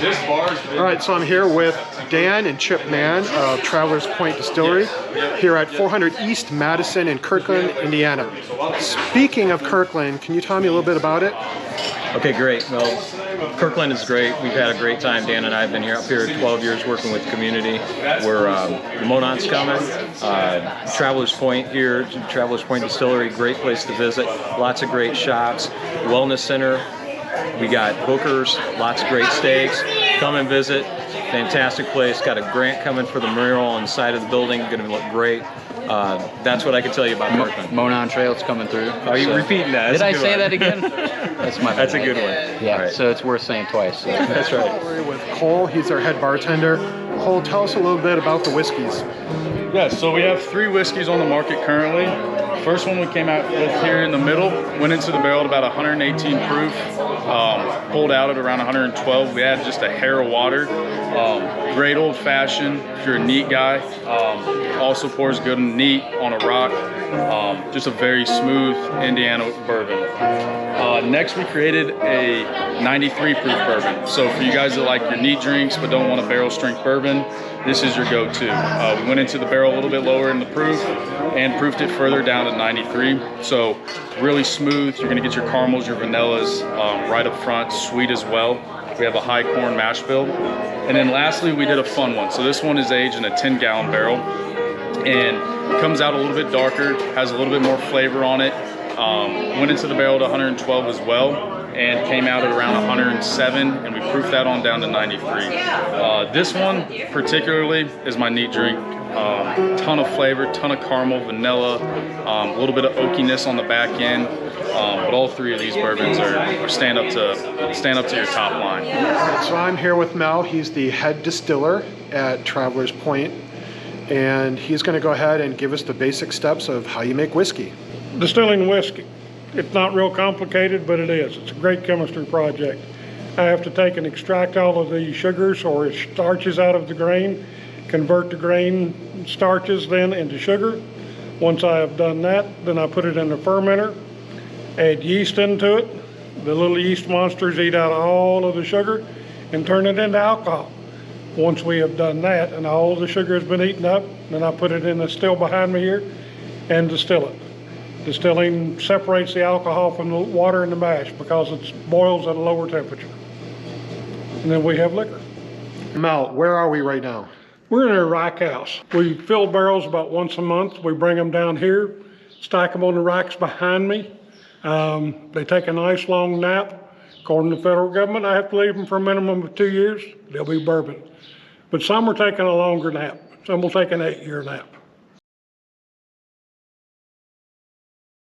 All right, so I'm here with Dan and Chip Mann of Travelers Point Distillery here at 400 East Madison in Kirklin, Indiana. Speaking of Kirklin, can you tell me a little bit about it? Okay, great. Well, Kirklin is great. We've had a great time. Dan and I have been here up here 12 years working with the community. We're the Monon's coming. Travelers Point here, Travelers Point Distillery, great place to visit. Lots of great shops, wellness center. We got hookers, lots of great steaks. Come and visit. Fantastic place. Got a grant coming for the mural on the side of the building. Going to look great. That's what I can tell you about Kirklin. Monon Trail's coming through. Are you repeating that? Did I say that again? That's my. That's a good one. Yeah, right. so it's worth saying twice. So. That's right. We're with Cole. He's our head bartender. Cole, tell us a little bit about the whiskeys. Yeah, so we have 3 whiskeys on the market currently. First one we came out with here in the middle, went into the barrel at about 118 proof, pulled out at around 112. We had just a hair of water. Great old fashioned, if you're a neat guy. Also pours good and neat on a rock. Just a very smooth Indiana bourbon. Next we created a 93 proof bourbon. So for you guys that like your neat drinks but don't want a barrel strength bourbon, this is your go-to. We went into the barrel a little bit lower in the proof and proofed it further down to 93. So really smooth. You're gonna get your caramels, your vanillas right up front, sweet as well. We have a high corn mash bill. And then lastly, we did a fun one. So this one is aged in a 10-gallon barrel and comes out a little bit darker, has a little bit more flavor on it. Went into the barrel to 112 as well and came out at around 107, and we proofed that on down to 93. This one particularly is my neat drink. Ton of flavor, ton of caramel, vanilla, a little bit of oakiness on the back end. But all 3 of these bourbons are stand up to your top line. So I'm here with Mel. He's the head distiller at Travelers Point, and he's going to go ahead and give us the basic steps of how you make whiskey. Distilling whiskey, it's not real complicated, but it is. It's a great chemistry project. I have to take and extract all of the sugars or starches out of the grain, convert the grain starches then into sugar. Once I have done that, then I put it in a fermenter, add yeast into it. The little yeast monsters eat out all of the sugar and turn it into alcohol. Once we have done that and all the sugar has been eaten up, then I put it in the still behind me here and distill it. Distilling separates the alcohol from the water in the mash because it boils at a lower temperature. And then we have liquor. Mel, where are we right now? We're in a rack house. We fill barrels about once a month. We bring them down here, stack them on the racks behind me. They take a nice long nap. According to the federal government, I have to leave them for a minimum of 2 years. They'll be bourbon. But some are taking a longer nap. Some will take an 8-year nap.